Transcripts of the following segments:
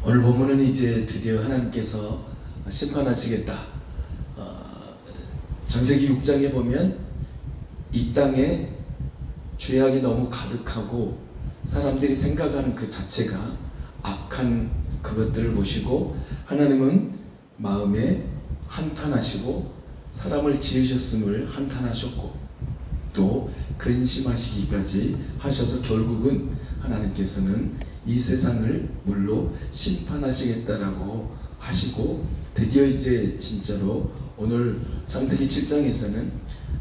오늘 본문은 이제 드디어 하나님께서 심판하시겠다. 창세기 6장에 보면 이 땅에 죄악이 너무 가득하고 사람들이 생각하는 그 자체가 악한 그것들을 보시고 하나님은 마음에 한탄하시고 사람을 지으셨음을 한탄하셨고 또 근심하시기까지 하셔서 결국은 하나님께서는 이 세상을 물로 심판하시겠다라고 하시고 드디어 이제 진짜로 오늘 창세기 7장에서는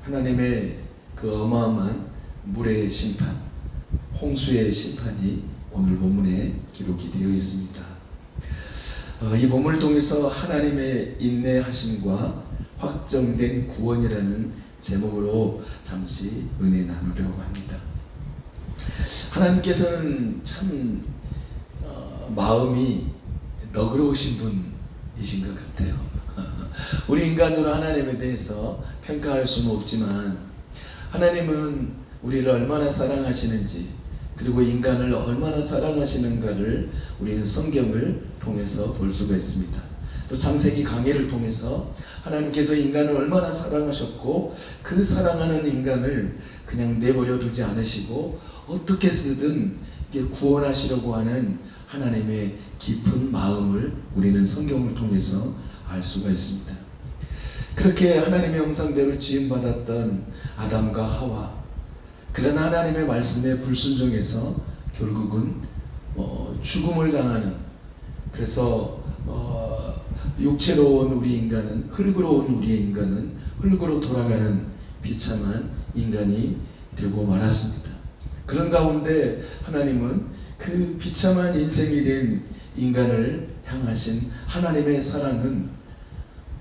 하나님의 그 어마어마한 물의 심판, 홍수의 심판이 오늘 본문에 기록이 되어 있습니다. 이 본문을 통해서 하나님의 인내하심과 확정된 구원이라는 제목으로 잠시 은혜 나누려고 합니다. 하나님께서는 참 마음이 너그러우신 분이신 것 같아요. 우리 인간으로 하나님에 대해서 평가할 수는 없지만 하나님은 우리를 얼마나 사랑하시는지 그리고 인간을 얼마나 사랑하시는가를 우리는 성경을 통해서 볼 수가 있습니다. 또 창세기 강해를 통해서 하나님께서 인간을 얼마나 사랑하셨고 그 사랑하는 인간을 그냥 내버려 두지 않으시고 어떻게 해서든 구원하시려고 하는 하나님의 깊은 마음을 우리는 성경을 통해서 알 수가 있습니다. 그렇게 하나님의 형상대로 지음받았던 아담과 하와, 그러나 하나님의 말씀에 불순종해서 결국은 죽음을 당하는, 그래서 육체로 온 우리 인간은, 흙으로 온 우리의 인간은 흙으로 돌아가는 비참한 인간이 되고 말았습니다. 그런 가운데 하나님은 그 비참한 인생이 된 인간을 향하신 하나님의 사랑은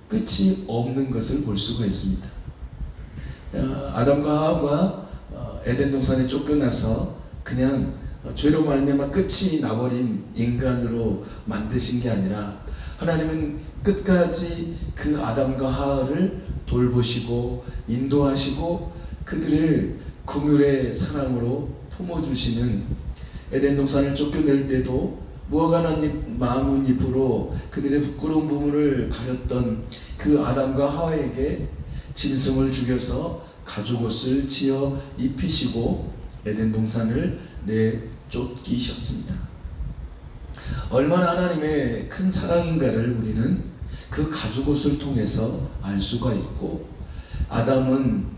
끝이 없는 것을 볼 수가 있습니다. 아담과 하와가 에덴 동산에 쫓겨나서 그냥 죄로 말미암아 끝이 나버린 인간으로 만드신 게 아니라 하나님은 끝까지 그 아담과 하와를 돌보시고 인도하시고 그들을 긍휼의 사랑으로 품어주시는, 에덴 동산을 쫓겨낼 때도 무화과나잎 나뭇잎으로 그들의 부끄러운 부분을 가렸던 그 아담과 하와에게 짐승을 죽여서 가죽옷을 지어 입히시고 에덴 동산을 내쫓기셨습니다. 얼마나 하나님의 큰 사랑인가를 우리는 그 가죽옷을 통해서 알 수가 있고, 아담은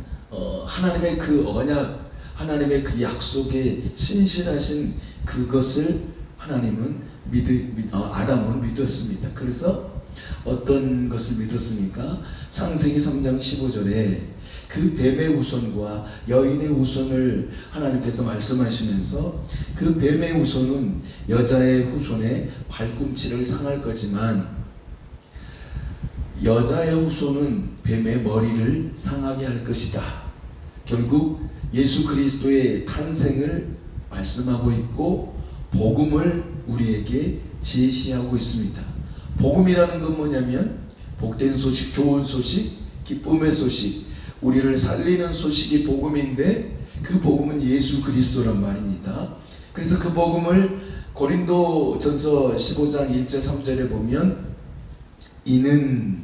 하나님의 그 언약, 하나님의 그 약속에 신실하신 그것을 아담은 믿었습니다. 그래서 어떤 것을 믿었습니까? 창세기 3장 15절에 그 뱀의 후손과 여인의 후손을 하나님께서 말씀하시면서 그 뱀의 후손은 여자의 후손의 발꿈치를 상할 거지만 여자의 후손은 뱀의 머리를 상하게 할 것이다. 결국 예수 그리스도의 탄생을 말씀하고 있고 복음을 우리에게 제시하고 있습니다. 복음이라는 건 뭐냐면 복된 소식, 좋은 소식, 기쁨의 소식, 우리를 살리는 소식이 복음인데 그 복음은 예수 그리스도란 말입니다. 그래서 그 복음을 고린도전서 15장 1절 3절에 보면 이는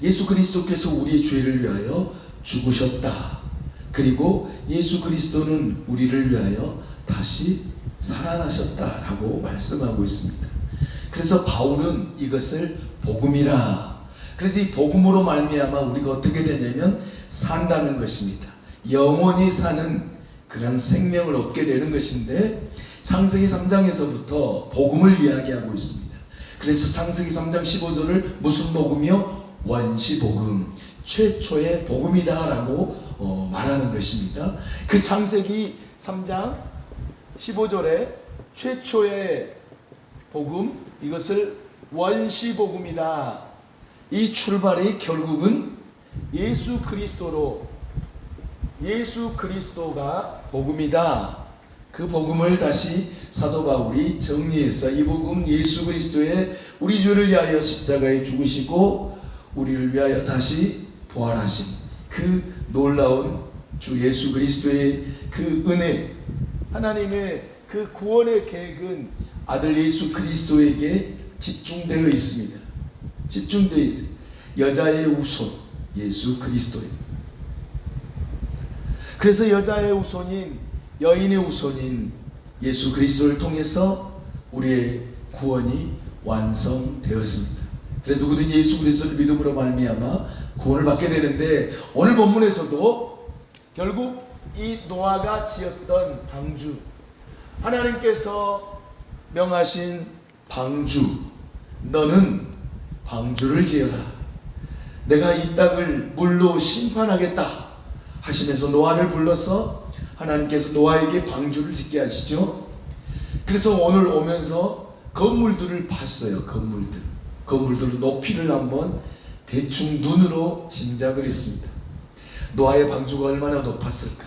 예수 그리스도께서 우리의 죄를 위하여 죽으셨다. 그리고 예수 그리스도는 우리를 위하여 다시 살아나셨다라고 말씀하고 있습니다. 그래서 바울은 이것을 복음이라, 그래서 이 복음으로 말미암아 우리가 어떻게 되냐면 산다는 것입니다. 영원히 사는 그런 생명을 얻게 되는 것인데 창세기 3장에서부터 복음을 이야기하고 있습니다. 그래서 창세기 3장 15절을 무슨 복음이요? 원시복음, 최초의 복음이다 라고 말하는 것입니다. 그 창세기 3장 15절에 최초의 복음, 이것을 원시복음이다. 이 출발이 결국은 예수 그리스도가 복음이다. 그 복음을 다시 사도 바울이 정리해서 이 복음 예수 그리스도의 우리 죄를 위하여 십자가에 죽으시고 우리를 위하여 다시 부활하신 그 놀라운 주 예수 그리스도의 그 은혜, 하나님의 그 구원의 계획은 아들 예수 그리스도에게 집중되어 있습니다. 집중되어 있어요. 여자의 후손 예수 그리스도입니다. 그래서 여자의 후손인, 여인의 후손인 예수 그리스도를 통해서 우리의 구원이 완성되었습니다. 그래서 누구든지 예수 그리스도를 믿음으로 말미암아 구원을 받게 되는데, 오늘 본문에서도 결국 이 노아가 지었던 방주, 하나님께서 명하신 방주, 너는 방주를 지어라, 내가 이 땅을 물로 심판하겠다 하시면서 노아를 불러서 하나님께서 노아에게 방주를 짓게 하시죠. 그래서 오늘 오면서 건물들을 봤어요. 건물들 높이를 한번 대충 눈으로 짐작을 했습니다. 노아의 방주가 얼마나 높았을까.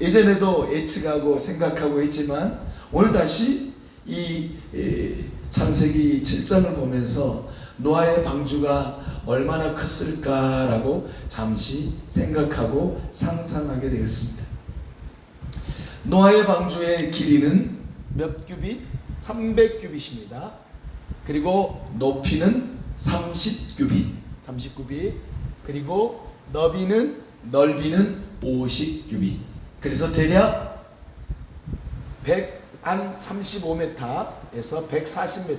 예전에도 예측하고 생각하고 했지만 오늘 다시 이 창세기 7장을 보면서 노아의 방주가 얼마나 컸을까라고 잠시 생각하고 상상하게 되었습니다. 노아의 방주의 길이는 몇 규빗? 300규빗입니다. 그리고 높이는 30규빗. 그리고 넓이는 50규빗. 그래서 대략 135m에서 140m.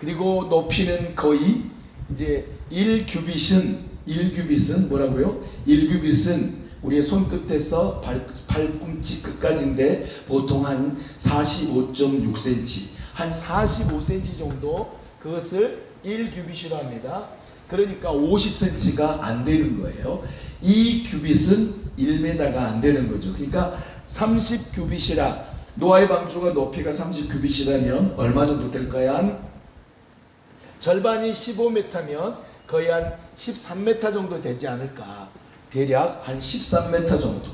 그리고 높이는 거의 이제 1규빗은 뭐라고요? 1규빗은 우리의 손끝에서 발꿈치 끝까지인데 보통 한 45.6cm, 한 45cm 정도, 그것을 1규빗이라고 합니다. 그러니까 50cm가 안 되는 거예요. 2규빗은 1m가 안 되는 거죠. 그러니까 30규빗이라, 노아의 방주가 높이가 30규빗이라면 얼마 정도 될까요? 한 절반이 15m면 거의 한 13m 정도 되지 않을까. 대략 한 13m 정도.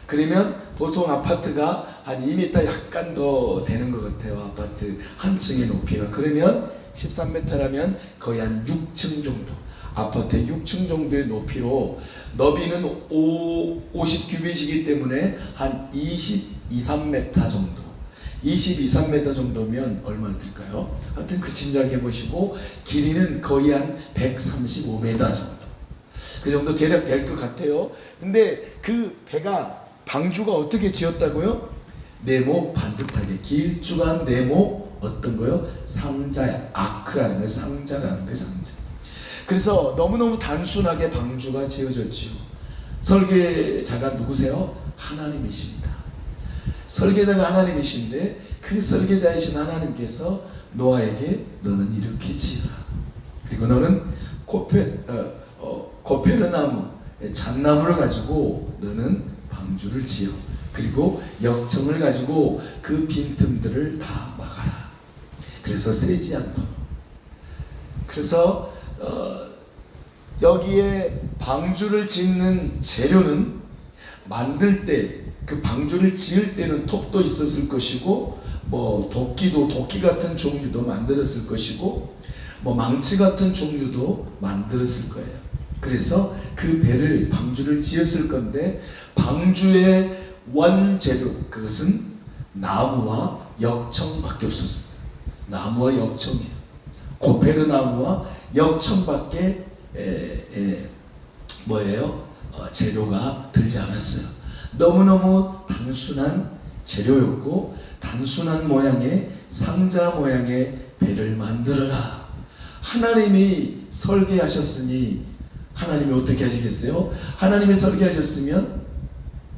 그러면 보통 아파트가 한 2m 약간 더 되는 것 같아요. 아파트 한 층의 높이가. 그러면 13m라면 거의 한 6층 정도. 아파트의 6층 정도의 높이로, 너비는 50규빗이기 때문에 한 23m 정도. 23m 정도면 얼마나 될까요? 하여튼 그 짐작해 보시고, 길이는 거의 한 135m 정도. 그 정도 대략 될 것 같아요. 근데 그 배가, 방주가 어떻게 지었다고요? 네모 반듯하게, 길쭉한 네모, 어떤 거요? 상자야. 아크라는 거, 상자라는 거, 상자. 그래서 너무너무 단순하게 방주가 지어졌지요. 설계자가 누구세요? 하나님이십니다. 설계자가 하나님이신데, 그 설계자이신 하나님께서 노아에게 너는 이렇게 지어라. 그리고 너는 고페르나무, 잣나무를 가지고 너는 방주를 지어. 그리고 역청을 가지고 그 빈틈들을 다 막아라. 그래서 새지 않도록. 그래서 여기에 방주를 짓는 재료는, 만들 때, 그 방주를 지을 때는 톱도 있었을 것이고, 뭐 도끼 같은 종류도 만들었을 것이고, 뭐 망치 같은 종류도 만들었을 거예요. 그래서 그 배를, 방주를 지었을 건데, 방주의 원재료, 그것은 나무와 역청밖에 없었습니다. 나무와 역청이에요. 고페르나무와 역청밖에 재료가 들지 않았어요. 너무너무 단순한 재료였고, 단순한 모양의 상자 모양의 배를 만들어라. 하나님이 설계하셨으니 하나님이 어떻게 하시겠어요? 하나님이 설계하셨으면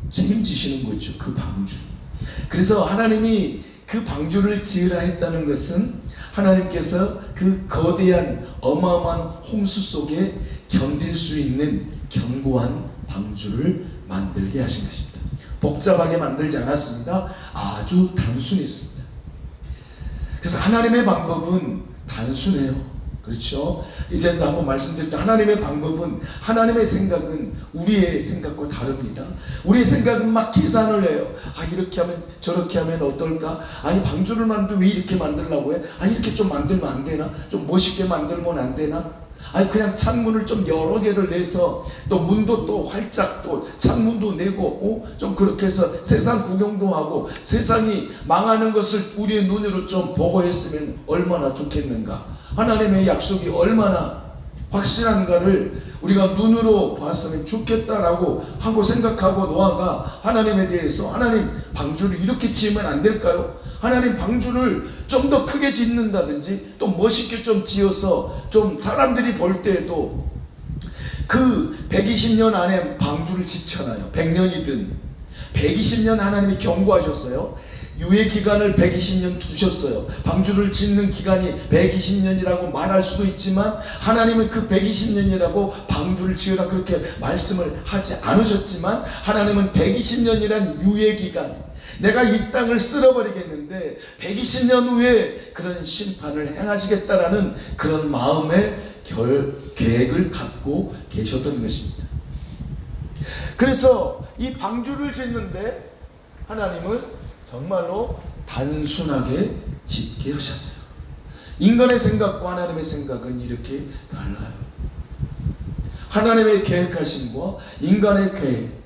책임지시는 거죠. 그 방주. 그래서 하나님이 그 방주를 지으라 했다는 것은, 하나님께서 그 거대한 어마어마한 홍수 속에 견딜 수 있는 견고한 방주를 만들게 하신 것입니다. 복잡하게 만들지 않았습니다. 아주 단순했습니다. 그래서 하나님의 방법은 단순해요. 그렇죠? 이제도 한번 말씀드렸죠. 하나님의 방법은, 하나님의 생각은 우리의 생각과 다릅니다. 우리의 생각은 막 계산을 해요. 이렇게 하면 저렇게 하면 어떨까? 아니, 방주를 만들면 왜 이렇게 만들려고 해? 이렇게 좀 만들면 안 되나? 좀 멋있게 만들면 안 되나? 아니 그냥 창문을 좀 여러 개를 내서 또 문도 또 활짝 또 창문도 내고 좀 그렇게 해서 세상 구경도 하고 세상이 망하는 것을 우리의 눈으로 좀 보고 했으면 얼마나 좋겠는가. 하나님의 약속이 얼마나 확실한가를 우리가 눈으로 봤으면 좋겠다라고 하고 생각하고 노아가 하나님에 대해서 하나님 방주를 이렇게 지으면 안 될까요? 하나님 방주를 좀 더 크게 짓는다든지 또 멋있게 좀 지어서 좀 사람들이 볼 때에도 그 120년 안에 방주를 짓잖아요. 100년이든 120년 하나님이 경고하셨어요. 유예 기간을 120년 두셨어요. 방주를 짓는 기간이 120년이라고 말할 수도 있지만 하나님은 그 120년이라고 방주를 지으라 그렇게 말씀을 하지 않으셨지만 하나님은 120년이란 유예 기간, 내가 이 땅을 쓸어버리겠는데 120년 후에 그런 심판을 행하시겠다라는 그런 마음의 계획을 갖고 계셨던 것입니다. 그래서 이 방주를 짓는데 하나님은 정말로 단순하게 짓게 하셨어요. 인간의 생각과 하나님의 생각은 이렇게 달라요. 하나님의 계획하심과 인간의 계획,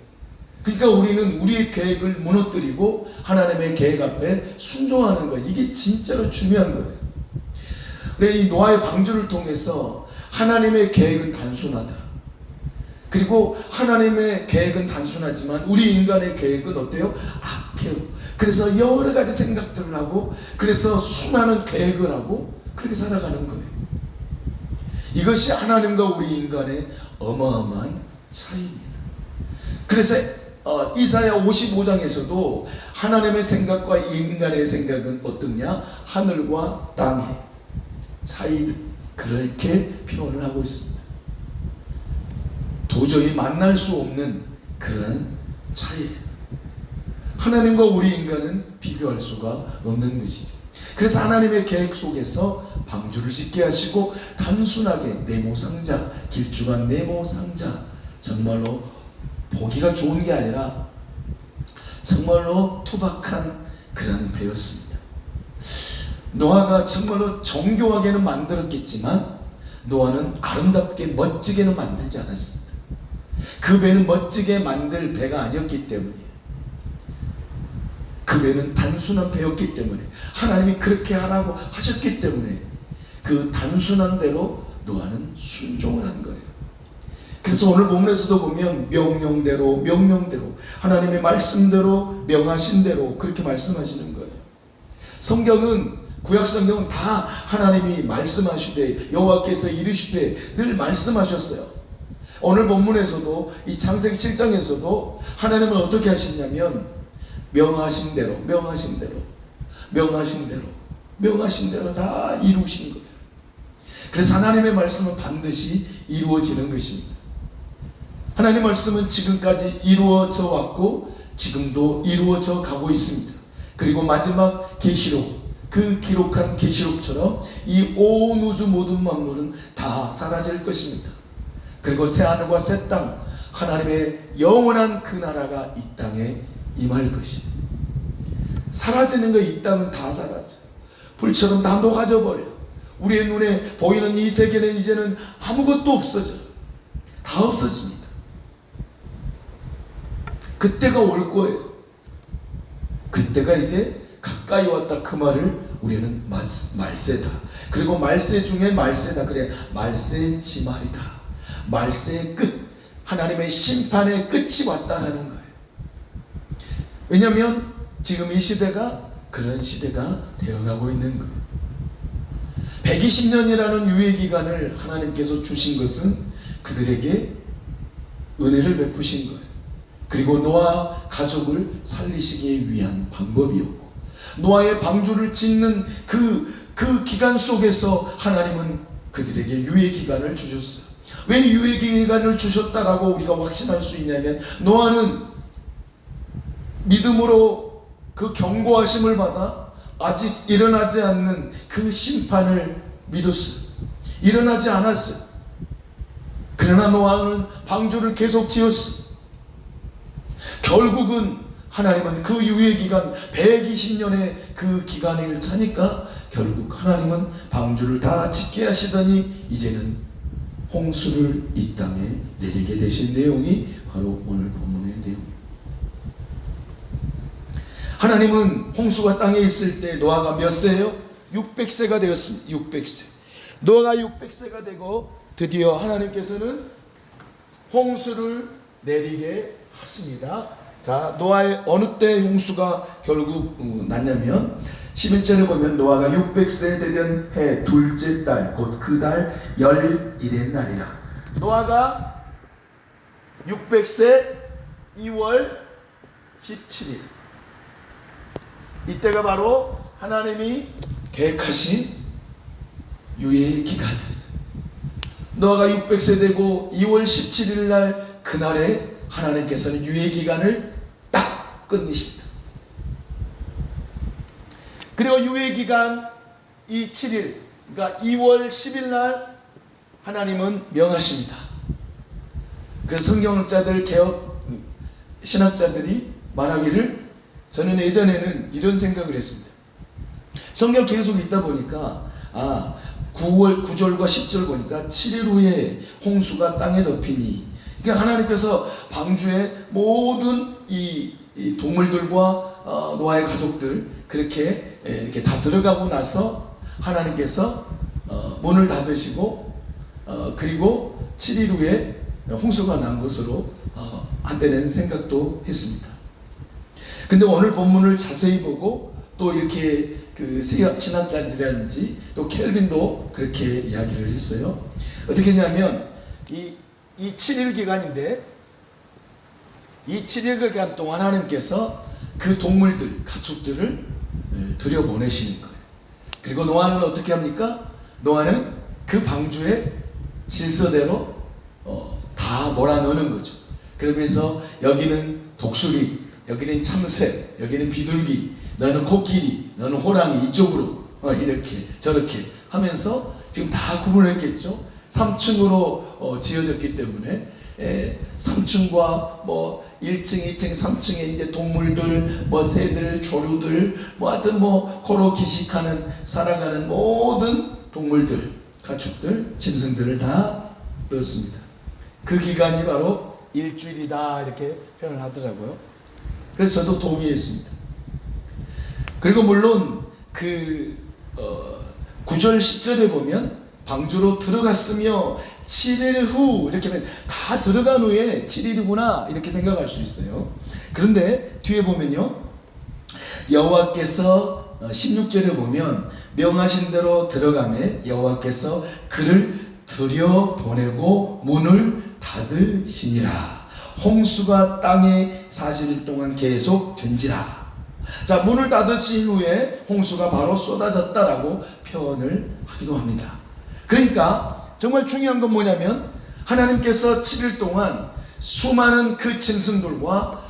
그러니까 우리는 우리의 계획을 무너뜨리고 하나님의 계획 앞에 순종하는 거, 이게 진짜로 중요한 거예요. 이 노아의 방주를 통해서 하나님의 계획은 단순하다. 그리고 하나님의 계획은 단순하지만 우리 인간의 계획은 어때요? 악해요. 그래서 여러 가지 생각들을 하고 그래서 수많은 계획을 하고 그렇게 살아가는 거예요. 이것이 하나님과 우리 인간의 어마어마한 차이입니다. 그래서 이사야 55장에서도 하나님의 생각과 인간의 생각은 어떠냐? 하늘과 땅의 차이, 그렇게 표현을 하고 있습니다. 도저히 만날 수 없는 그런 차이예요. 하나님과 우리 인간은 비교할 수가 없는 것이죠. 그래서 하나님의 계획 속에서 방주를 짓게 하시고 단순하게 네모상자, 길쭉한 네모상자, 정말로 보기가 좋은 게 아니라 정말로 투박한 그런 배였습니다. 노아가 정말로 정교하게는 만들었겠지만 노아는 아름답게 멋지게는 만들지 않았습니다. 그 배는 멋지게 만들 배가 아니었기 때문이에요. 그 배는 단순한 배였기 때문에 하나님이 그렇게 하라고 하셨기 때문에 그 단순한 대로 노아는 순종을 한 거예요. 그래서 오늘 본문에서도 보면 명령대로 하나님의 말씀대로 명하신 대로 그렇게 말씀하시는 거예요. 성경은 구약 성경은 다 하나님이 말씀하시되 여호와께서 이르시되 늘 말씀하셨어요. 오늘 본문에서도 이 창세기 7장에서도 하나님은 어떻게 하시냐면 명하신 대로 다 이루신 거예요. 그래서 하나님의 말씀은 반드시 이루어지는 것입니다. 하나님의 말씀은 지금까지 이루어져 왔고 지금도 이루어져 가고 있습니다. 그리고 마지막 계시록, 그 기록한 계시록처럼 이 온 우주 모든 만물은 다 사라질 것입니다. 그리고 새 하늘과 새 땅, 하나님의 영원한 그 나라가 이 땅에 임할 것입니다. 사라지는 거, 이 땅은 다 사라져. 불처럼 다 녹아져 버려. 우리의 눈에 보이는 이 세계는 이제는 아무것도 없어져. 다 없어집니다. 그때가 올 거예요. 그때가 이제 가까이 왔다, 그 말을 우리는 말세다. 그리고 말세 중에 말세다. 그래, 말세지 말이다. 말세의 끝, 하나님의 심판의 끝이 왔다는 거예요. 왜냐하면 지금 이 시대가 그런 시대가 되어가고 있는 거예요. 120년이라는 유예기간을 하나님께서 주신 것은 그들에게 은혜를 베푸신 거예요. 그리고 노아 가족을 살리시기 위한 방법이었고, 노아의 방주를 짓는 그 기간 속에서 하나님은 그들에게 유예기간을 주셨어요. 왜 유예기간을 주셨다라고 우리가 확신할 수 있냐면, 노아는 믿음으로 그 경고하심을 받아 아직 일어나지 않는 그 심판을 믿었어요. 일어나지 않았어요. 그러나 노아는 방주를 계속 지었어요. 결국은 하나님은 그 유예기간 120년의 그 기간을 차니까 결국 하나님은 방주를 다 짓게 하시더니 이제는 홍수를 이 땅에 내리게 되신 내용이 바로 오늘 본문의 내용입니다. 하나님은 홍수가 땅에 있을 때 노아가 몇 세예요? 600세가 되었습니다. 600세. 노아가 600세가 되고 드디어 하나님께서는 홍수를 내리게 하십니다. 자, 노아의 어느 때 홍수가 결국 났냐면 11절에 보면 노아가 600세 되던 해 둘째 달 곧 그 달 11의 날이라. 노아가 600세 2월 17일, 이때가 바로 하나님이 계획하신 유예의 기간이었어요. 노아가 600세 되고 2월 17일 날 그날에 하나님께서는 유예 기간을 딱 끝내십니다. 그리고 유예 기간 이 7일, 그러니까 2월 10일 날 하나님은 명하십니다. 그 성경학자들, 개혁 신학자들이 말하기를, 저는 예전에는 이런 생각을 했습니다. 성경 계속 읽다 보니까 9절과 10절 보니까 7일 후에 홍수가 땅에 덮이니, 그러니까 하나님께서 방주의 모든 이 동물들과 노아의 가족들 그렇게 이렇게 다 들어가고 나서 하나님께서 문을 닫으시고 그리고 7일 후에 홍수가 난 것으로 한때는 생각도 했습니다. 근데 오늘 본문을 자세히 보고 또 이렇게 그 신학자들이라든지 또 켈빈도 그렇게 이야기를 했어요. 어떻게 했냐면 이 7일 기간인데, 이 7일 기간 동안 하나님께서 그 동물들, 가축들을 들여보내시는 거예요. 그리고 노아는 어떻게 합니까? 노아는 그 방주의 질서대로 다 몰아넣는 거죠. 그러면서 여기는 독수리, 여기는 참새, 여기는 비둘기, 너는 코끼리, 너는 호랑이, 이쪽으로 이렇게 저렇게 하면서 지금 다 구분했겠죠. 3층으로 지어졌기 때문에 3층과 뭐 1층, 2층, 3층에 이제 동물들, 뭐 새들, 조류들, 뭐 하여튼 뭐 코로 기식하는 살아가는 모든 동물들, 가축들, 짐승들을 다 넣었습니다. 그 기간이 바로 일주일이다 이렇게 표현을 하더라고요. 그래서 저도 동의했습니다. 그리고 물론 그 9절 10절에 보면 방주로 들어갔으며 7일 후 이렇게 하면 다 들어간 후에 7일이구나 이렇게 생각할 수 있어요. 그런데 뒤에 보면요, 여호와께서 16절에 보면 명하신 대로 들어가매 여호와께서 그를 들여보내고 문을 닫으시니라. 홍수가 땅에 40일 동안 계속 된지라. 자, 문을 닫으신 후에 홍수가 바로 쏟아졌다라고 표현을 하기도 합니다. 그러니까 정말 중요한 건 뭐냐면 하나님께서 7일 동안 수많은 그 짐승들과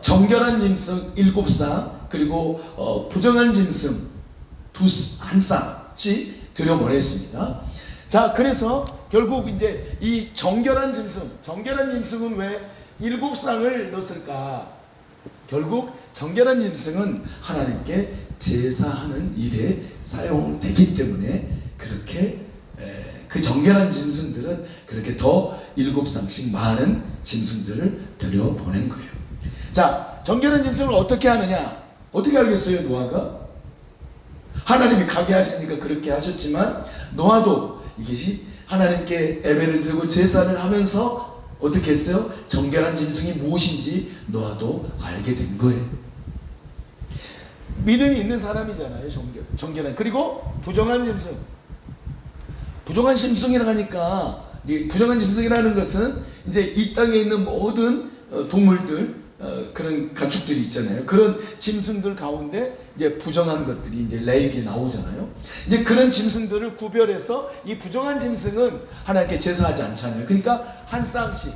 정결한 짐승 7쌍 그리고 부정한 짐승 한 쌍씩 들여보냈습니다. 자, 그래서 결국 이제 이 정결한 짐승은 왜 7쌍을 넣었을까? 결국 정결한 짐승은 하나님께 제사하는 일에 사용되기 때문에 그렇게 그 정결한 짐승들은 그렇게 더 7쌍씩 많은 짐승들을 들여보낸 거예요. 자, 정결한 짐승을 어떻게 하느냐? 어떻게 알겠어요, 노아가? 하나님이 가게 하시니까 그렇게 하셨지만 노아도 이것이 하나님께 예배를 드리고 제사를 하면서 어떻게 했어요? 정결한 짐승이 무엇인지 노아도 알게 된 거예요. 믿음이 있는 사람이잖아요. 정결한. 그리고 부정한 짐승. 부정한 짐승이라고 하니까, 부정한 짐승이라는 것은 이제 이 땅에 있는 모든 동물들, 그런 가축들이 있잖아요. 그런 짐승들 가운데 이제 부정한 것들이 이제 레위기에 나오잖아요. 이제 그런 짐승들을 구별해서 이 부정한 짐승은 하나님께 제사하지 않잖아요. 그러니까 한 쌍씩,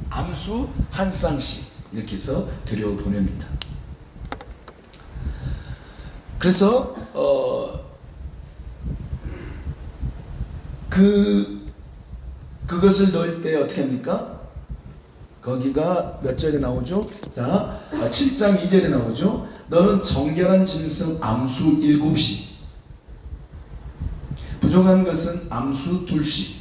암수 한 쌍씩 이렇게 해서 들여보냅니다. 그래서 그것을 넣을 때 어떻게 합니까? 거기가 몇 절에 나오죠? 자, 7장 2절에 나오죠. 너는 정결한 짐승 암수 7씩, 부정한 것은 암수 2씩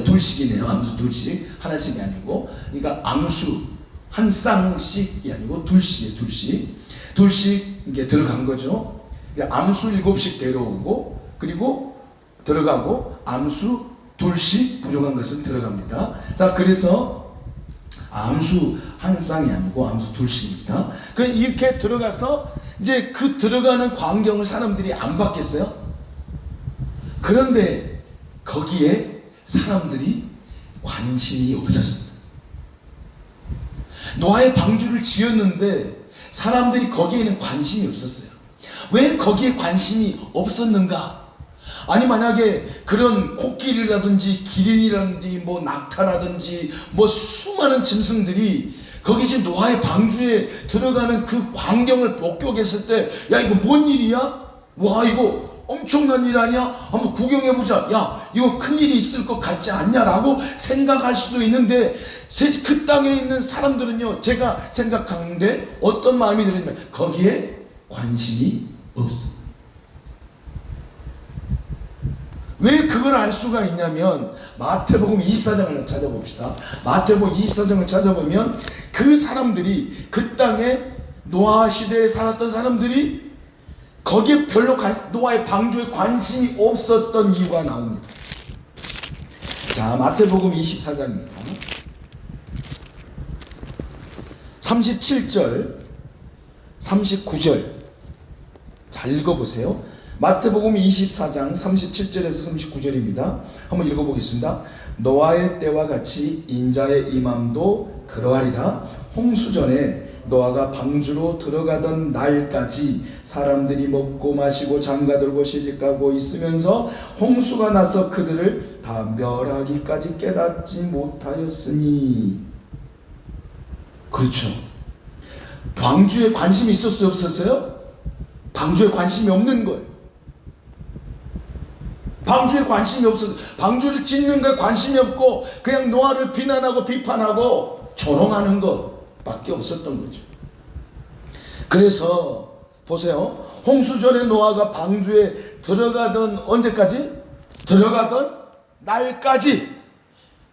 둘씩이네요. 암수 둘씩. 하나씩이 아니고. 그러니까 암수 한 쌍씩이 아니고 둘씩이에요. 둘씩 이게 들어간 거죠. 그러니까 암수 7씩 데려오고 그리고 들어가고 암수 둘씩 부족한 것은 들어갑니다. 자, 그래서 암수 한 쌍이 아니고 암수 둘씩입니다. 이렇게 들어가서 이제 그 들어가는 광경을 사람들이 안 봤겠어요? 그런데 거기에 사람들이 관심이 없었습니다. 노아의 방주를 지었는데 사람들이 거기에는 관심이 없었어요. 왜 거기에 관심이 없었는가? 아니, 만약에 그런 코끼리라든지 기린이라든지 뭐 낙타라든지 뭐 수많은 짐승들이 거기 지금 노아의 방주에 들어가는 그 광경을 목격했을 때, 야, 이거 뭔 일이야? 와, 이거 엄청난 일 아니야? 한번 구경해보자. 야, 이거 큰일이 있을 것 같지 않냐라고 생각할 수도 있는데, 그 땅에 있는 사람들은요, 제가 생각하는데 어떤 마음이 들었냐면 거기에 관심이 없었어요. 왜 그걸 알 수가 있냐면 마태복음 24장을 찾아봅시다. 마태복음 24장을 찾아보면 그 사람들이, 그 땅에 노아 시대에 살았던 사람들이 거기에 별로 노아의 방주에 관심이 없었던 이유가 나옵니다. 자, 마태복음 24장입니다. 37절 39절 잘 읽어보세요. 마태복음 24장 37절에서 39절입니다. 한번 읽어보겠습니다. 노아의 때와 같이 인자의 임함도 그러하리라. 홍수전에 노아가 방주로 들어가던 날까지 사람들이 먹고 마시고 장가들고 시집가고 있으면서 홍수가 나서 그들을 다 멸하기까지 깨닫지 못하였으니. 그렇죠. 방주에 관심이 있었어요, 없었어요? 방주에 관심이 없는 거예요. 방주에 관심이 없어서 방주를 짓는 거에 관심이 없고 그냥 노아를 비난하고 비판하고 조롱하는 것밖에 없었던 거죠. 그래서 보세요. 홍수전에 노아가 방주에 들어가던 언제까지? 들어가던 날까지,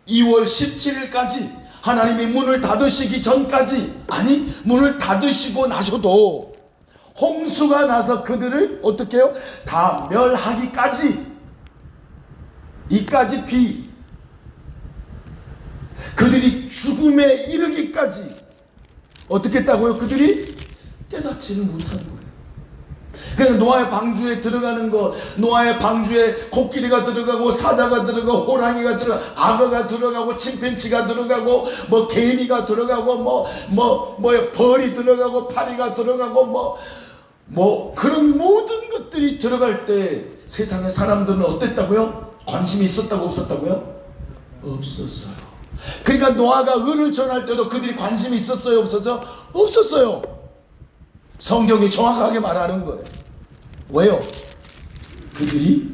2월 17일까지 하나님이 문을 닫으시기 전까지, 아니 문을 닫으시고 나서도 홍수가 나서 그들을 어떻게 해요? 다 멸하기까지, 이까지 비, 그들이 죽음에 이르기까지 어떻게 했다고요? 그들이 깨닫지를 못한 거예요. 그냥 노아의 방주에 들어가는 것, 노아의 방주에 코끼리가 들어가고 사자가 들어가고 호랑이가 들어가고 악어가 들어가고 침팬지가 들어가고 뭐 개미가 들어가고 벌이 들어가고 파리가 들어가고 뭐 그런 모든 것들이 들어갈 때 세상의 사람들은 어땠다고요? 관심이 있었다고 없었다고요? 없었어요. 그러니까 노아가 의를 전할 때도 그들이 관심이 있었어요, 없었어요? 없었어요. 성경이 정확하게 말하는 거예요. 왜요? 그들이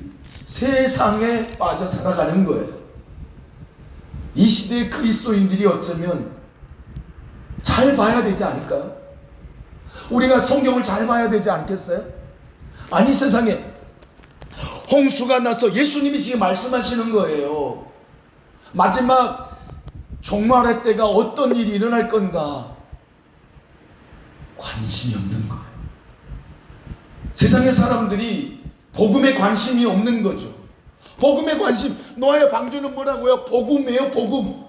세상에 빠져 살아가는 거예요. 이 시대의 그리스도인들이 어쩌면 잘 봐야 되지 않을까요? 우리가 성경을 잘 봐야 되지 않겠어요? 아니, 세상에 홍수가 나서 예수님이 지금 말씀하시는 거예요. 마지막 종말의 때가 어떤 일이 일어날 건가? 관심이 없는 거예요. 세상의 사람들이 복음에 관심이 없는 거죠. 복음에 관심. 노아의 방주는 뭐라고요? 복음이에요, 복음.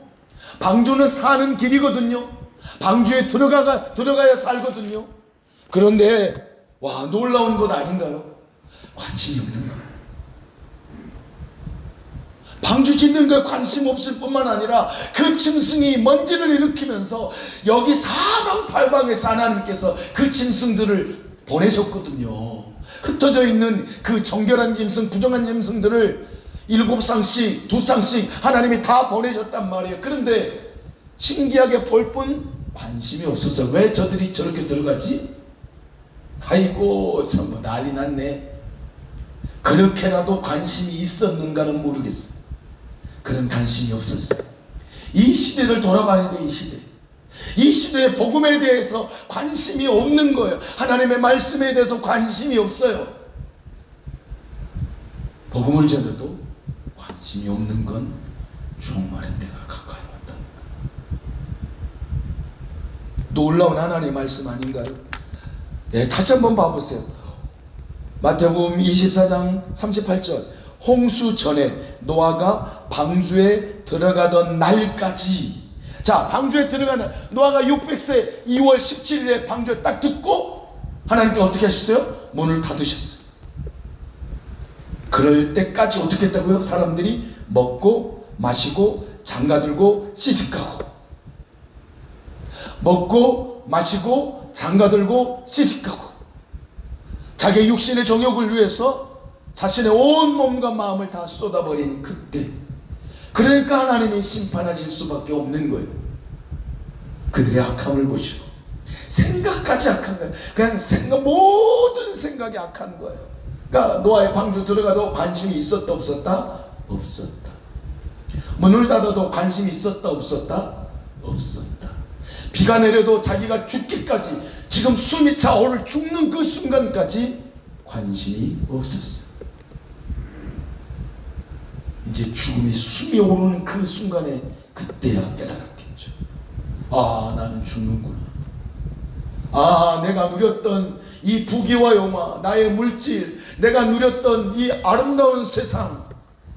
방주는 사는 길이거든요. 방주에 들어가야 살거든요. 그런데 와, 놀라운 것 아닌가요? 관심이 없는 거예요. 방주 짓는 거에 관심 없을 뿐만 아니라 그 짐승이 먼지를 일으키면서 여기 사방팔방에서 하나님께서 그 짐승들을 보내셨거든요. 흩어져 있는 그 정결한 짐승, 부정한 짐승들을 7쌍씩 2쌍씩 하나님이 다 보내셨단 말이에요. 그런데 신기하게 볼 뿐 관심이 없었어요. 왜 저들이 저렇게 들어가지? 아이고, 참 난리 났네. 그렇게라도 관심이 있었는가는 모르겠어요. 그런 관심이 없었어요. 이 시대를 돌아봐야 돼. 이 시대의 복음에 대해서 관심이 없는 거예요. 하나님의 말씀에 대해서 관심이 없어요. 복음을 전해도 관심이 관심이 없는 건 종말의 때가 가까이 왔다. 놀라운 하나님의 말씀 아닌가요? 네, 다시 한번 봐보세요. 마태복음 24장 38절. 홍수 전에 노아가 방주에 들어가던 날까지. 자, 방주에 들어가는 노아가 600세 2월 17일에 방주에 딱 듣고 하나님께 어떻게 하셨어요? 문을 닫으셨어요. 그럴 때까지 어떻게 했다고요? 사람들이 먹고 마시고 장가들고 시집가고, 먹고 마시고 장가들고 시집가고, 자기의 육신의 정욕을 위해서 자신의 온 몸과 마음을 다 쏟아버린 그때, 그러니까 하나님이 심판하실 수밖에 없는 거예요. 그들의 악함을 보시고, 생각까지 악한 거예요. 그냥 모든 생각이 악한 거예요. 그러니까 노아의 방주 들어가도 관심이 있었다 없었다? 없었다. 문을 닫아도 관심이 있었다 없었다? 없었다. 비가 내려도 자기가 죽기까지, 지금 숨이 차 오를 죽는 그 순간까지 관심이 없었어요. 이제 죽음이 숨이 오르는 그 순간에 그때야 깨달았겠죠. 아, 나는 죽는구나. 아, 내가 누렸던 이 부귀와 영화, 나의 물질, 내가 누렸던 이 아름다운 세상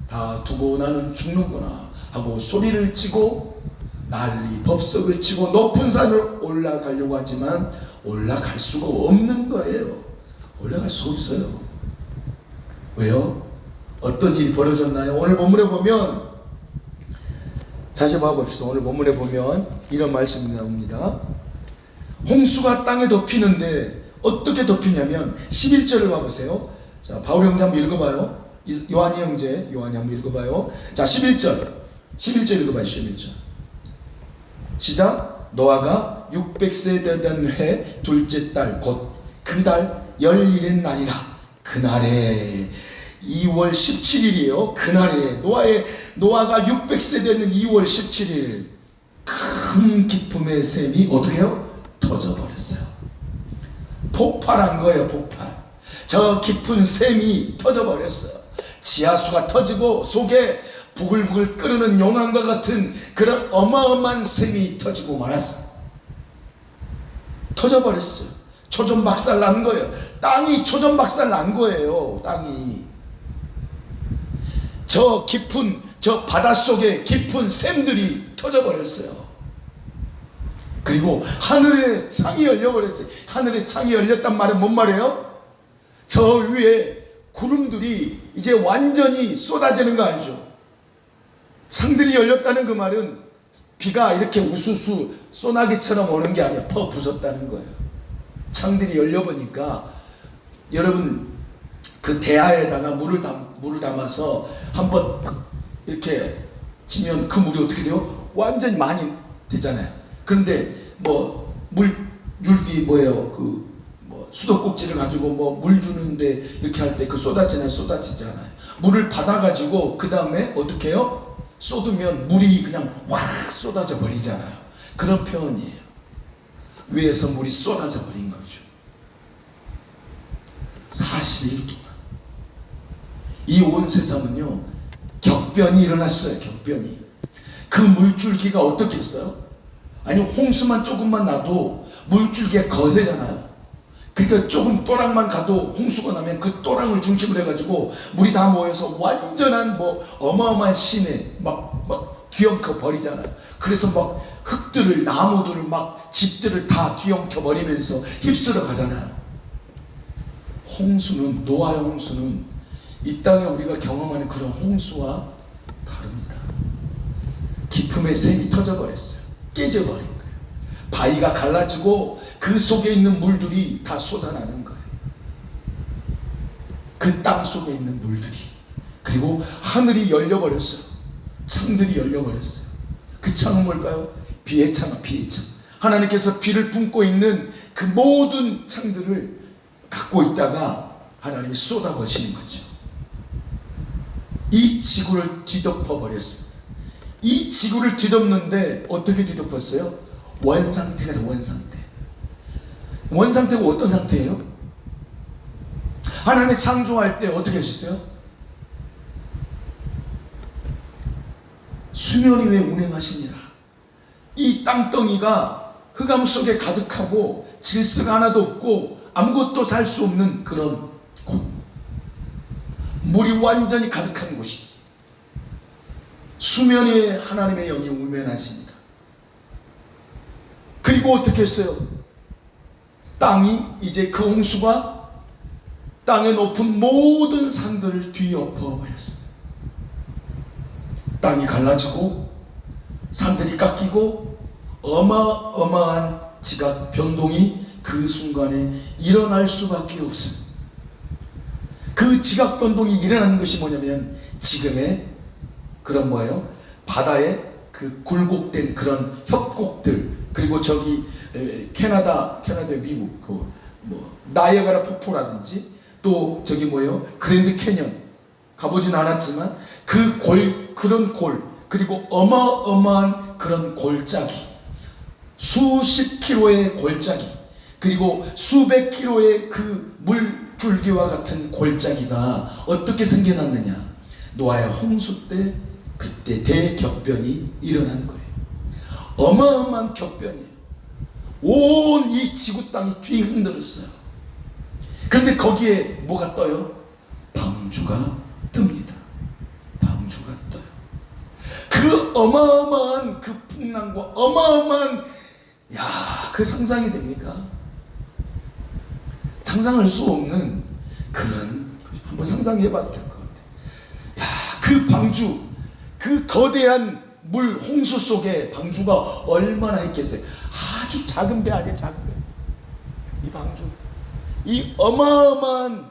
다 두고 나는 죽는구나 하고 소리를 치고 난리 법석을 치고 높은 산을 올라가려고 하지만 올라갈 수가 없는 거예요. 올라갈 수 없어요. 왜요? 어떤 일이 벌어졌나요? 오늘 본문에 보면, 다시 봐봅시다. 오늘 본문에 보면 이런 말씀이 나옵니다. 홍수가 땅에 덮이는데 어떻게 덮이냐면 11절을 봐보세요. 자, 바울 형제 한번 읽어봐요. 요한이 형제, 요한이 한번 읽어봐요. 자, 11절 읽어봐요. 11절 시작. 노아가 600세 되던 해 둘째 달 곧 그 달 열일의 날이라. 그날에 2월 17일이에요. 그날에 노아가 600세 되는 2월 17일 큰 기쁨의 샘이 어떻게 해요? 터져버렸어요. 폭발한 거예요. 폭발. 저 깊은 샘이 터져버렸어요. 지하수가 터지고 속에 부글부글 끓는 용암과 같은 그런 어마어마한 샘이 터지고 말았어요. 터져버렸어요. 초전박살 난 거예요. 땅이 초전박살 난 거예요. 땅이. 저 깊은, 저 바닷속에 깊은 샘들이 터져버렸어요. 그리고 하늘의 창이 열려버렸어요. 하늘의 창이 열렸단 말은 뭔 말이에요? 저 위에 구름들이 이제 완전히 쏟아지는 거 알죠? 창들이 열렸다는 그 말은 비가 이렇게 우수수 소나기처럼 오는 게 아니라 퍼 부쉈다는 거예요. 창들이 열려보니까 여러분 그 대야에다가 물을 담아서 한번 이렇게 치면 그 물이 어떻게 돼요? 완전히 많이 되잖아요. 그런데 뭐 물줄기 뭐예요? 그 뭐 수도꼭지를 가지고 뭐 물 주는데 이렇게 할 때 그 쏟아지잖아요. 물을 받아가지고 그 다음에 어떻게 해요? 쏟으면 물이 그냥 확 쏟아져 버리잖아요. 그런 표현이에요. 위에서 물이 쏟아져 버린 거죠. 40일 동안 이 온 세상은요 격변이 일어났어요. 격변이. 그 물줄기가 어떻게 했어요? 아니 홍수만 조금만 나도 물줄기가 거세잖아요. 그러니까 조금 또랑만 가도 홍수가 나면 그 또랑을 중심으로 해가지고 물이 다 모여서 완전한 뭐 어마어마한 시내 막 뒤엉켜 버리잖아요. 그래서 막 흙들을, 나무들을, 막 집들을 다 뒤엉켜 버리면서 휩쓸어 가잖아요. 홍수는, 노아의 홍수는 이 땅에 우리가 경험하는 그런 홍수와 다릅니다. 기품의 샘이 터져버렸어요. 깨져버린 거예요. 바위가 갈라지고 그 속에 있는 물들이 다 쏟아나는 거예요. 그 땅 속에 있는 물들이. 그리고 하늘이 열려버렸어요. 창들이 열려버렸어요. 그 창은 뭘까요? 비의 창, 비의 창. 하나님께서 비를 품고 있는 그 모든 창들을 갖고 있다가 하나님이 쏟아버리시는 거죠. 이 지구를 뒤덮어 버렸습니다. 이 지구를 뒤덮는데 어떻게 뒤덮었어요? 원상태가 돼. 원상태. 원상태가 어떤 상태예요? 하나님이 창조할 때 어떻게 하셨어요? 수면 위에 운행하시니라. 이 땅덩이가 흑암 속에 가득하고 질서가 하나도 없고 아무것도 살 수 없는 그런 곳, 물이 완전히 가득한 곳이, 수면 위에 하나님의 영이 운행하십니다. 그리고 어떻게 했어요? 땅이 이제 그 홍수가 땅에 높은 모든 산들을 뒤엎어 버렸습니다. 땅이 갈라지고 산들이 깎이고 어마어마한 지각 변동이 그 순간에 일어날 수밖에 없습니다. 그 지각 변동이 일어나는 것이 뭐냐면 지금의 그런 뭐예요? 바다의 그 굴곡된 그런 협곡들, 그리고 저기 캐나다의 미국 뭐 나이아가라 폭포라든지 또 저기 뭐예요? 그랜드 캐년 가보진 않았지만 그런 골, 그리고 어마어마한 그런 골짜기, 수십 킬로의 골짜기, 그리고 수백 킬로의 그 물줄기와 같은 골짜기가 어떻게 생겨났느냐? 노아의 홍수 때 그때 대격변이 일어난 거예요. 어마어마한 격변이에요. 온 이 지구 땅이 뒤흔들었어요. 그런데 거기에 뭐가 떠요? 방주가 뜹니다. 방주가 떠요. 그 어마어마한 그 풍랑과 어마어마한, 그 상상이 됩니까? 상상할 수 없는 그런, 한번 상상해 봐도 될 것 같아요. 그 방주, 그 거대한 물 홍수 속에 방주가 얼마나 있겠어요? 아주 작은 배 아니에요, 작은 배. 이 방주, 이 어마어마한,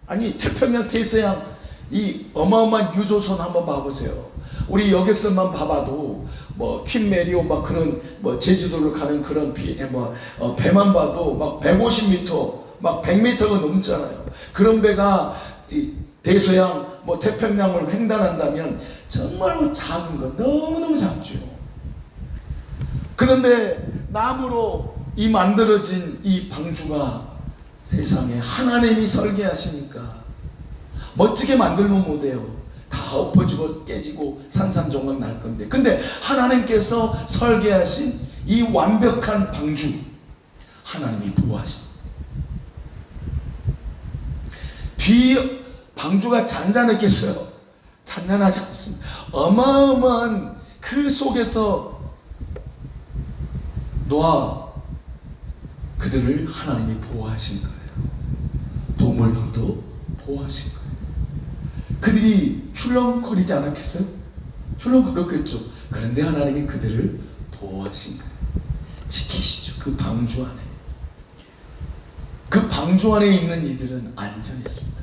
아니 태평양 대서양 이 어마어마한 유조선 한번 봐보세요. 우리 여객선만 봐봐도 뭐 퀸메리오 막 그런 뭐 제주도를 가는 그런 배만 봐도 막 150m 막 100m가 넘잖아요. 그런 배가 이 대서양 뭐 태평양을 횡단한다면 정말로 작은 거, 너무너무 작죠. 그런데 나무로 이 만들어진 이 방주가 세상에 하나님이 설계하시니까 멋지게 만들면 못해요. 다 엎어지고 깨지고 산산조각 날 건데, 근데 하나님께서 설계하신 이 완벽한 방주, 하나님이 보호하십니다. 뒤 방주가 잔잔했겠어요? 잔잔하지 않습니다. 어마어마한 그 속에서 노아 그들을 하나님이 보호하신 거예요. 동물들도 보호하신 거예요. 그들이 출렁거리지 않았겠어요? 출렁거렸겠죠. 그런데 하나님이 그들을 보호하신 거예요. 지키시죠. 그 방주 안에. 그 방주 안에 있는 이들은 안전했습니다.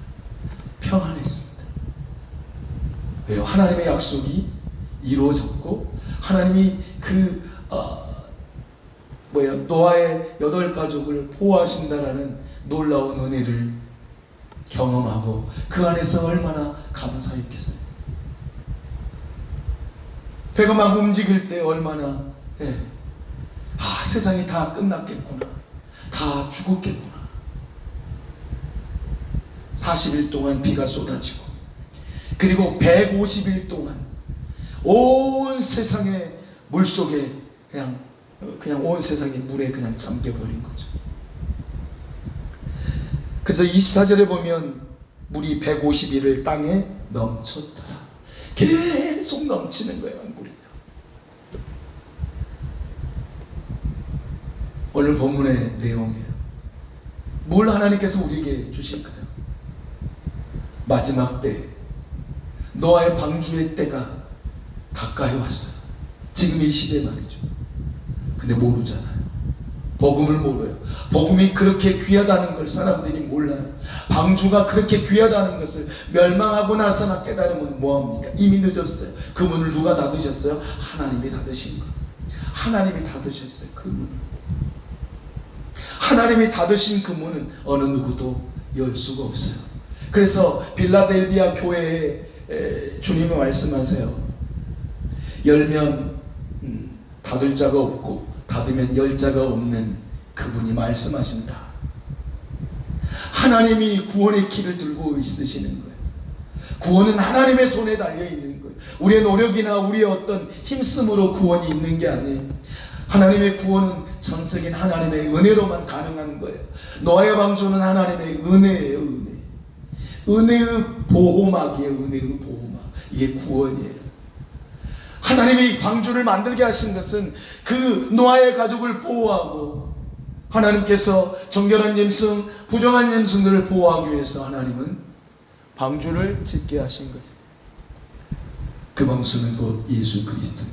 평안했습니다. 왜요? 하나님의 약속이 이루어졌고, 하나님이 노아의 8가족을 보호하신다라는 놀라운 은혜를 경험하고 그 안에서 얼마나 감사했겠어요. 배가 막 움직일 때 얼마나 세상이 다 끝났겠구나, 다 죽었겠구나. 40일 동안 비가 쏟아지고, 그리고 150일 동안 온 세상의 물속에 그냥 온 세상이 물에 그냥 잠겨버린 거죠. 그래서 24절에 보면 물이 150일을 땅에 넘쳤더라. 계속 넘치는 거예요, 물이. 오늘 본문의 내용이에요. 뭘 하나님께서 우리에게 주실까요? 마지막 때, 노아의 방주의 때가 가까이 왔어요. 지금 이 시대 말이죠. 근데 모르잖아요. 복음을 모르요. 복음이 그렇게 귀하다는 걸 사람들이 몰라요. 방주가 그렇게 귀하다는 것을 멸망하고 나서나 깨달으면 뭐합니까? 이미 늦었어요. 그 문을 누가 닫으셨어요? 하나님이 닫으신 거예요. 하나님이 닫으셨어요. 그 문을. 하나님이 닫으신 그 문은 어느 누구도 열 수가 없어요. 그래서 빌라델비아 교회에 주님이 말씀하세요. 열면 닫을 자가 없고 닫으면 열 자가 없는 그분이 말씀하신다. 하나님이 구원의 키를 들고 있으시는 거예요. 구원은 하나님의 손에 달려 있는 거예요. 거예요. 우리의 노력이나 우리의 어떤 힘쓰므로 구원이 있는 게 아니에요. 하나님의 구원은 전적인 하나님의 은혜로만 가능한 거예요. 노아의 방주는 하나님의 은혜예요. 은혜의 보호막이에요. 은혜의 보호막. 이게 구원이에요. 하나님이 방주를 만들게 하신 것은 그 노아의 가족을 보호하고, 하나님께서 정결한 짐승, 부정한 짐승들을 보호하기 위해서 하나님은 방주를 짓게 하신 거예요. 그 방주는 곧 예수 그리스도예요.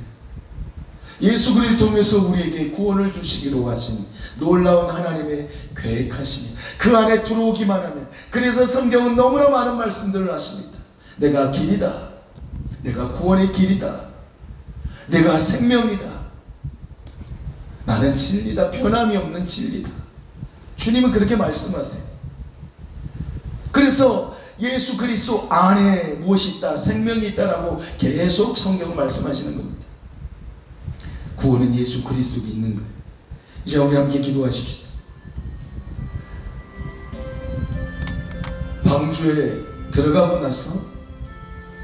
예수 그리스도를 통해서 우리에게 구원을 주시기로 하신 놀라운 하나님의 계획하심이 그 안에 들어오기만 하면, 그래서 성경은 너무나 많은 말씀들을 하십니다. 내가 길이다, 내가 구원의 길이다, 내가 생명이다, 나는 진리다, 변함이 없는 진리다. 주님은 그렇게 말씀하세요. 그래서 예수 그리스도 안에 무엇이 있다, 생명이 있다라고 계속 성경을 말씀하시는 겁니다. 구원은 예수 그리스도에 있는 거예요. 이제 우리 함께 기도하십시다. 방주에 들어가고 나서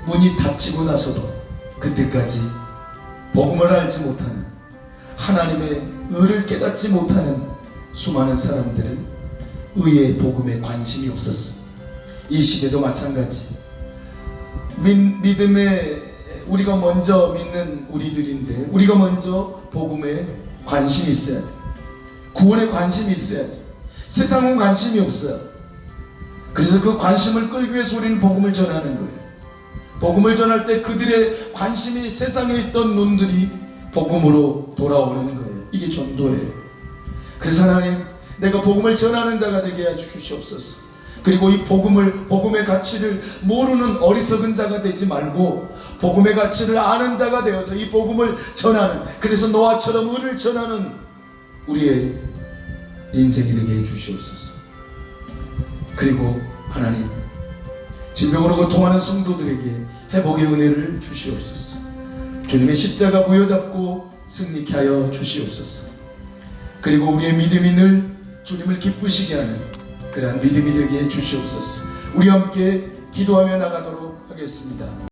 문이 닫히고 나서도 그때까지 복음을 알지 못하는, 하나님의 의를 깨닫지 못하는 수많은 사람들은 의의 복음에 관심이 없었어요. 이 시대도 마찬가지. 믿음에 우리가 먼저 믿는 우리들인데, 우리가 먼저 복음에 관심이 있어야 돼. 구원에 관심이 있어야 돼. 세상은 관심이 없어요. 그래서 그 관심을 끌기 위해서 우리는 복음을 전하는 거예요. 복음을 전할 때 그들의 관심이, 세상에 있던 눈들이 복음으로 돌아오는 거예요. 이게 전도예요. 그래서 하나님, 내가 복음을 전하는 자가 되게 해 주시옵소서. 그리고 이 복음의 가치를 모르는 어리석은 자가 되지 말고 복음의 가치를 아는 자가 되어서 이 복음을 전하는, 그래서 노아처럼 의를 전하는 우리의 인생이 되게 해 주시옵소서. 그리고 하나님, 질병으로 고통하는 성도들에게 회복의 은혜를 주시옵소서. 주님의 십자가 부여잡고 승리케 하여 주시옵소서. 그리고 우리의 믿음이 늘 주님을 기쁘시게 하는 그러한 믿음이 되게 해 주시옵소서. 우리 함께 기도하며 나가도록 하겠습니다.